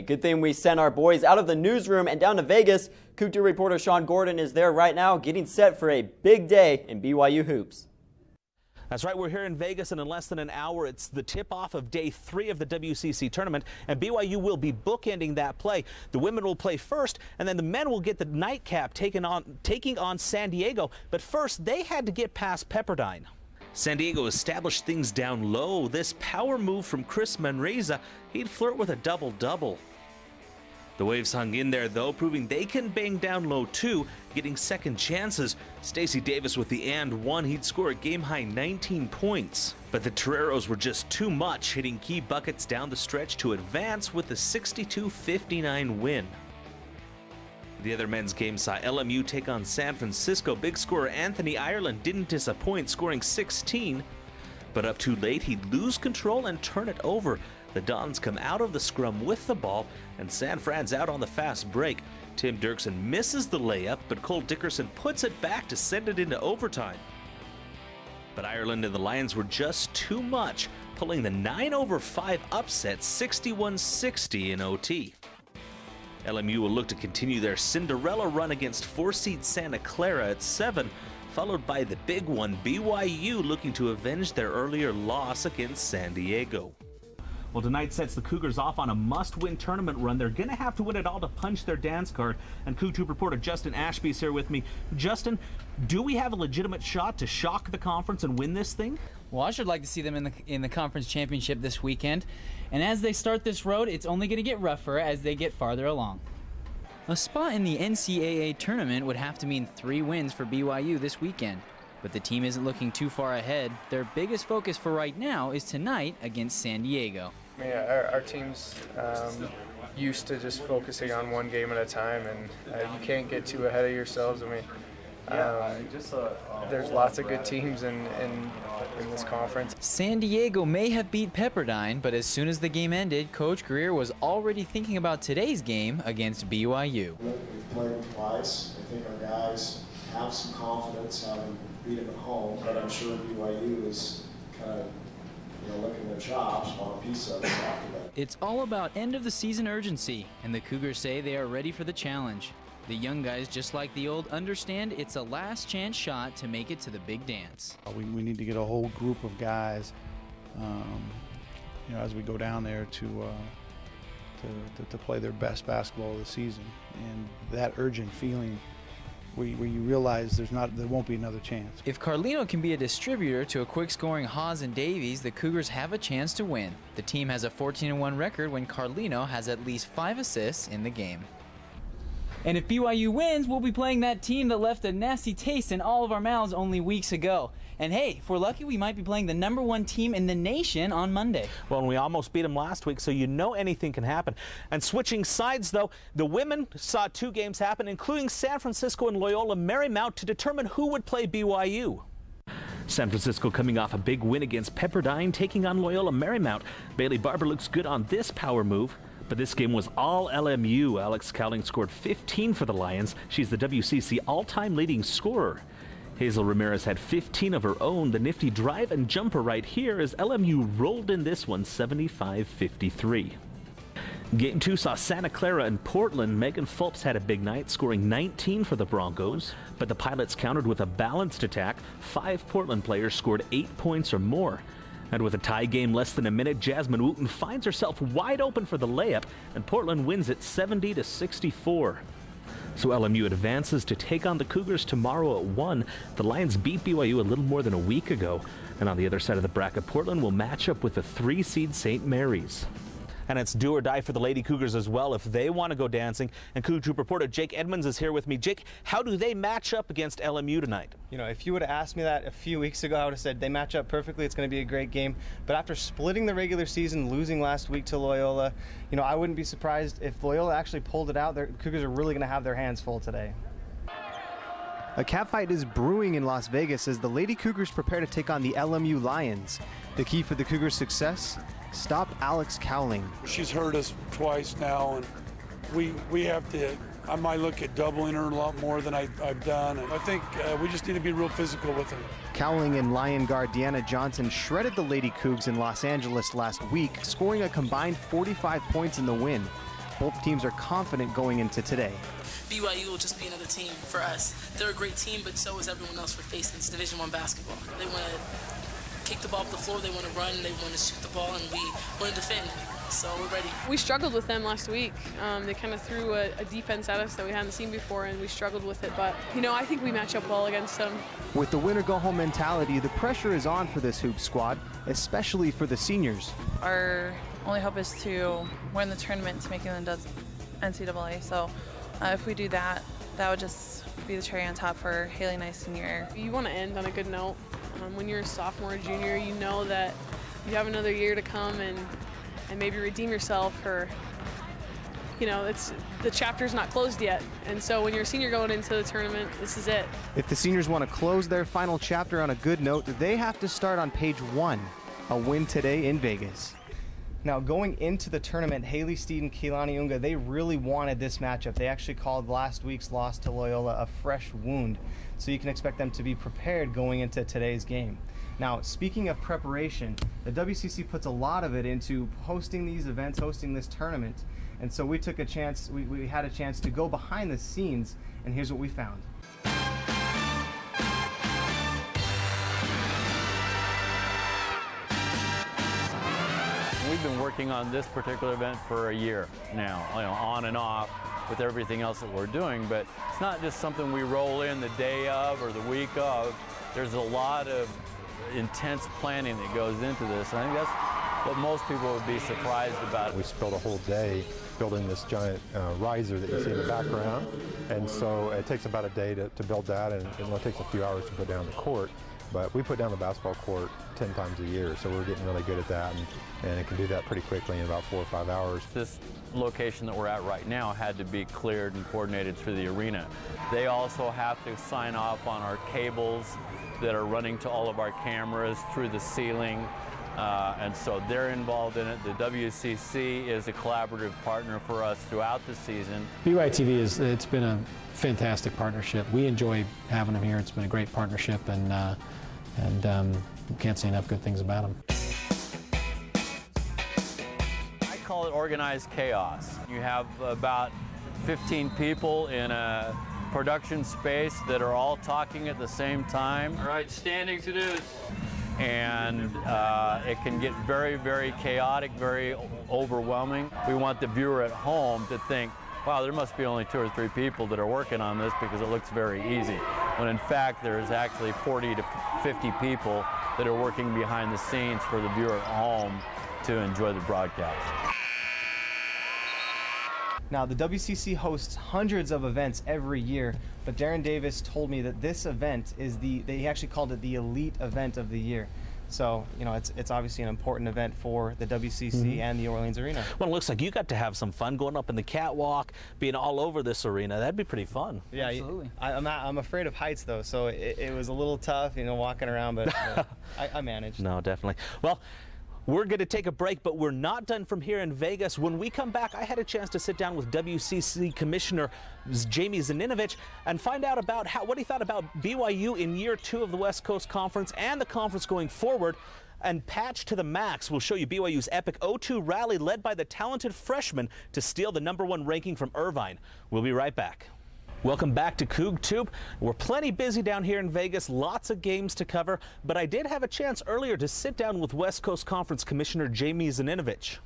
Good thing we sent our boys out of the newsroom and down to Vegas. Coogtube reporter Sean Gordon is there right now getting set for a big day in BYU hoops. That's right, we're here in Vegas, and in less than an hour it's the tip-off of day 3 of the WCC tournament, and BYU will be bookending that play. The women will play first, and then the men will get the nightcap taking on San Diego. But first, they had to get past Pepperdine. San Diego established things down low. This power move from Chris Manresa, he'd flirt with a double-double. The Waves hung in there, though, proving they can bang down low, too, getting second chances. Stacey Davis with the and one. He'd score a game-high 19 points. But the Toreros were just too much, hitting key buckets down the stretch to advance with a 62-59 win. The other men's game saw LMU take on San Francisco. Big scorer Anthony Ireland didn't disappoint, scoring 16. But up too late, he'd lose control and turn it over. The Dons come out of the scrum with the ball, and San Fran's out on the fast break. Tim Dirksen misses the layup, but Cole Dickerson puts it back to send it into overtime. But Ireland and the Lions were just too much, pulling the 9/5 upset 61-60 in OT. LMU will look to continue their Cinderella run against 4-seed Santa Clara at 7, followed by the big one, BYU, looking to avenge their earlier loss against San Diego. Well, tonight sets the Cougars off on a must-win tournament run. They're going to have to win it all to punch their dance card. And Coogtube reporter Justin Ashby is here with me. Justin, do we have a legitimate shot to shock the conference and win this thing? Well, I should like to see them in the conference championship this weekend. And as they start this road, it's only going to get rougher as they get farther along. A spot in the NCAA tournament would have to mean 3 wins for BYU this weekend. But the team isn't looking too far ahead. Their biggest focus for right now is tonight against San Diego. Yeah, our team's used to just focusing on one game at a time, and you can't get too ahead of yourselves. I mean, there's lots of good teams in this conference. San Diego may have beat Pepperdine, but as soon as the game ended, Coach Greer was already thinking about today's game against BYU. We've played twice. I think our guys have some confidence having beat them at home, but I'm sure BYU is kind of licking their chops, want a piece of it after that. It's all about end-of-the-season urgency, and the Cougars say they are ready for the challenge. The young guys, just like the old, understand it's a last-chance shot to make it to the big dance. We need to get a whole group of guys, as we go down there to play their best basketball of the season, and that urgent feeling where you realize there won't be another chance. If Carlino can be a distributor to a quick-scoring Haas and Davies, the Cougars have a chance to win. The team has a 14-1 record when Carlino has at least 5 assists in the game. And if BYU wins, we'll be playing that team that left a nasty taste in all of our mouths only weeks ago. And hey, if we're lucky, we might be playing the #1 team in the nation on Monday. Well, and we almost beat them last week, so anything can happen. And switching sides, though, the women saw 2 games happen, including San Francisco and Loyola Marymount, to determine who would play BYU. San Francisco coming off a big win against Pepperdine, taking on Loyola Marymount. Bailey Barber looks good on this power move. But this game was all LMU. Alex Cowling scored 15 for the Lions. She's the WCC all-time leading scorer. Hazel Ramirez had 15 of her own. The nifty drive and jumper right here as LMU rolled in this one 75-53. Game 2 saw Santa Clara and Portland. Megan Fulps had a big night, scoring 19 for the Broncos. But the Pilots countered with a balanced attack. 5 Portland players scored 8 points or more. And with a tie game less than a minute, Jasmine Wooten finds herself wide open for the layup, and Portland wins it 70-64. So LMU advances to take on the Cougars tomorrow at 1. The Lions beat BYU a little more than a week ago. And on the other side of the bracket, Portland will match up with the 3-seed St. Mary's. And it's do or die for the Lady Cougars as well if they want to go dancing. And Coogtube reporter Jake Edmonds is here with me. Jake, how do they match up against LMU tonight? If you would have asked me that a few weeks ago, I would have said they match up perfectly. It's going to be a great game. But after splitting the regular season, losing last week to Loyola, I wouldn't be surprised if Loyola actually pulled it out. The Cougars are really going to have their hands full today. A catfight is brewing in Las Vegas as the Lady Cougars prepare to take on the LMU Lions. The key for the Cougars' success? Stop Alex Cowling. She's hurt us twice now, and we have to. I might look at doubling her a lot more than I've done, and I think we just need to be real physical with her. Cowling and Lion guard Deanna Johnson shredded the Lady Cougs in Los Angeles last week, scoring a combined 45 points in the win. both teams are confident going into today. BYU will just be another team for us. They're a great team, but so is everyone else we're facing. It's Division I basketball. They want to kick the ball up the floor, they want to run, they want to shoot the ball, and we want to defend. So we're ready. We struggled with them last week. They kind of threw a defense at us that we hadn't seen before, and we struggled with it. But, you know, I think we match up well against them. With the win-or-go-home mentality, the pressure is on for this Hoops squad, especially for the seniors. Our only hope is to win the tournament to make it into NCAA. So if we do that, that would just be the cherry on top for Haley and I's senior year. You want to end on a good note. When you're a sophomore or junior, you know that you have another year to come and maybe redeem yourself, or, you know, the chapter's not closed yet. And so when you're a senior going into the tournament, this is it. If the seniors want to close their final chapter on a good note, they have to start on page 1, a win today in Vegas. Now, going into the tournament, Haley Steed and Keilani Unga, they really wanted this matchup. They actually called last week's loss to Loyola a fresh wound, so you can expect them to be prepared going into today's game. Now, speaking of preparation, the WCC puts a lot of it into hosting these events, hosting this tournament, and so we took a chance, we had a chance to go behind the scenes, and here's what we found. We've been working on this particular event for a year now, on and off with everything else that we're doing, but it's not just something we roll in the day of or the week of. There's a lot of intense planning that goes into this, and I think that's what most people would be surprised about. We spent a whole day building this giant riser that you see in the background, and so it takes about a day to build that, and it takes a few hours to put down the court. But we put down the basketball court 10 times a year, so we're getting really good at that, and it can do that pretty quickly in about 4 or 5 hours. This location that we're at right now had to be cleared and coordinated through the arena. They also have to sign off on our cables that are running to all of our cameras through the ceiling, and so they're involved in it. The WCC is a collaborative partner for us throughout the season. BYTV it's been a fantastic partnership. We enjoy having them here. It's been a great partnership, and can't say enough good things about them. I call it organized chaos. You have about 15 people in a production space that are all talking at the same time. All right, standing to-dos. And it can get very, very chaotic, very overwhelming. We want the viewer at home to think, wow, there must be only 2 or 3 people that are working on this because it looks very easy. When in fact, there's actually 40 to 50 people that are working behind the scenes for the viewer at home to enjoy the broadcast. Now, the WCC hosts hundreds of events every year, but Darren Davis told me that this event is they actually called it the elite event of the year. So, you know, it's obviously an important event for the WCC and the Orleans Arena. Well, it looks like you got to have some fun going up in the catwalk, being all over this arena. That'd be pretty fun. Yeah, absolutely. I'm afraid of heights, though, so it was a little tough, you know, walking around, but I managed. No, definitely. Well, we're going to take a break, but we're not done from here in Vegas. When we come back, I had a chance to sit down with WCC Commissioner Jamie Zaninovich and find out about what he thought about BYU in year 2 of the West Coast Conference and the conference going forward. And Patch to the Max will show you BYU's epic 0-2 rally led by the talented freshman to steal the #1 ranking from Irvine. We'll be right back. Welcome back to Coogtube. We're plenty busy down here in Vegas, lots of games to cover, but I did have a chance earlier to sit down with West Coast Conference Commissioner Jamie Zaninovich.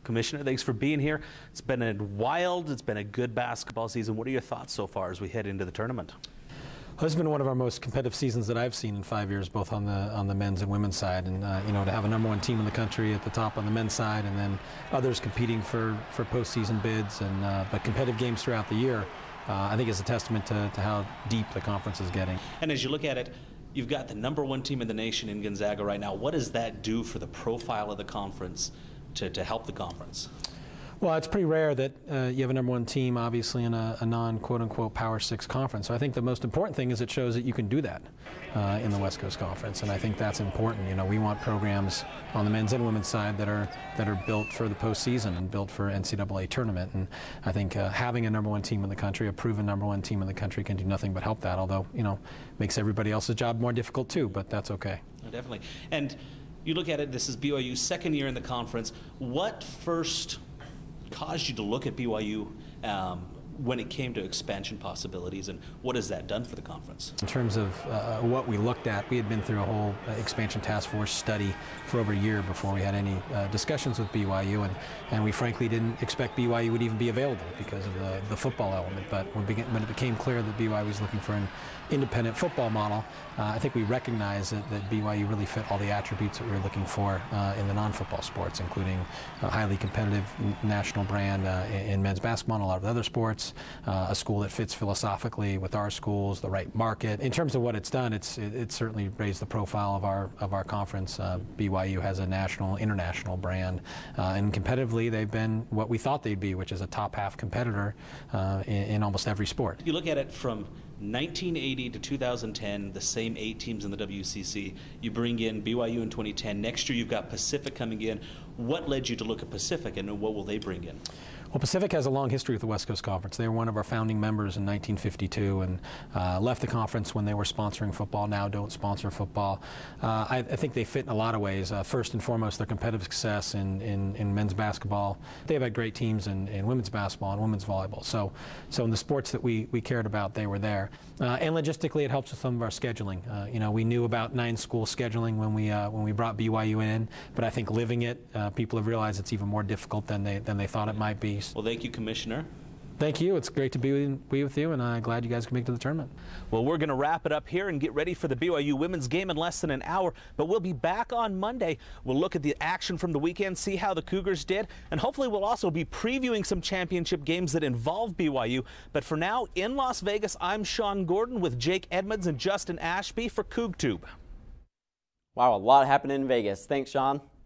Commissioner, thanks for being here. It's been it's been a good basketball season. What are your thoughts so far as we head into the tournament? Well, this has been one of our most competitive seasons that I've seen in 5 years, both on the men's and women's side. And you know, to have a #1 team in the country at the top on the men's side, and then others competing for postseason bids, and but competitive games throughout the year. I think it's a testament to how deep the conference is getting. And as you look at it, you've got the #1 team in the nation in Gonzaga right now. What does that do for the profile of the conference to help the conference? Well, it's pretty rare that you have a #1 team, obviously, in a non-quote-unquote Power 6 conference. So I think the most important thing is it shows that you can do that in the West Coast Conference, and I think that's important. You know, we want programs on the men's and women's side that are built for the postseason and built for NCAA tournament. And I think having a #1 team in the country, a proven #1 team in the country, can do nothing but help that. Although, you know, makes everybody else's job more difficult too. But that's okay. Definitely. And you look at it. This is BYU's 2nd year in the conference. What first caused you to look at BYU when it came to expansion possibilities, and what has that done for the conference? In terms of what we looked at, we had been through a whole expansion task force study for over a year before we had any discussions with BYU, and we frankly didn't expect BYU would even be available because of the football element. But when it became clear that BYU was looking for an independent football model, I think we recognized that BYU really fit all the attributes that we were looking for in the non-football sports, including a highly competitive national brand in men's basketball and a lot of other sports, a school that fits philosophically with our schools, the right market. In terms of what it's done, it's certainly raised the profile of our conference. BYU has a national, international brand, and competitively they've been what we thought they'd be, which is a top half competitor in almost every sport. You look at it from 1980 to 2010, the same 8 teams in the WCC. You bring in BYU in 2010. Next year you've got Pacific coming in. What led you to look at Pacific, and what will they bring in? Well, Pacific has a long history with the West Coast Conference. They were one of our founding members in 1952 and left the conference when they were sponsoring football. Now don't sponsor football. I think they fit in a lot of ways. First and foremost, their competitive success in men's basketball. They've had great teams in women's basketball and women's volleyball. So in the sports that we cared about, they were there. And logistically, it helps with some of our scheduling. We knew about 9-school scheduling when we brought BYU in, but I think living it, people have realized it's even more difficult than they thought it might be. Well, thank you, Commissioner. Thank you. It's great to be with you, and I'm glad you guys can make it to the tournament. Well, we're going to wrap it up here and get ready for the BYU women's game in less than an hour, but we'll be back on Monday. We'll look at the action from the weekend, see how the Cougars did, and hopefully we'll also be previewing some championship games that involve BYU. But for now, in Las Vegas, I'm Sean Gordon with Jake Edmonds and Justin Ashby for Coogtube. Wow, a lot happened in Vegas. Thanks, Sean.